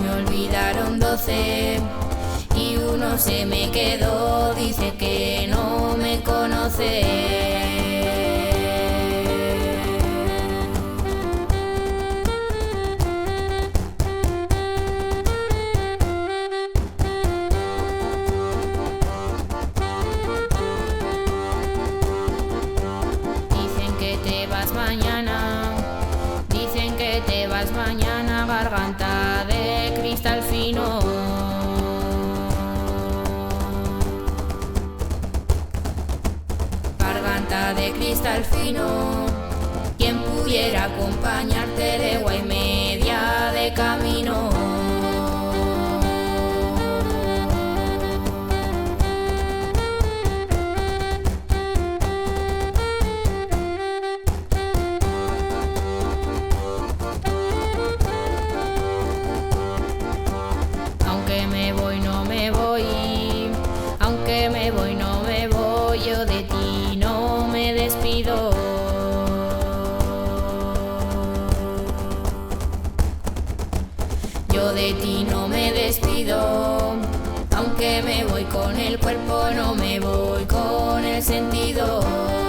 me olvidaron 12 y uno se me quedó, dice que no me conoce. Dicen que te vas mañana, garganta de cristal fino. Garganta de cristal fino, quien pudiera acompañarte de legua y media de camino. Aunque me voy, no me voy, aunque me voy, no me voy, yo de ti no me despido. Yo de ti no me despido, aunque me voy con el cuerpo, no me voy con el sentido.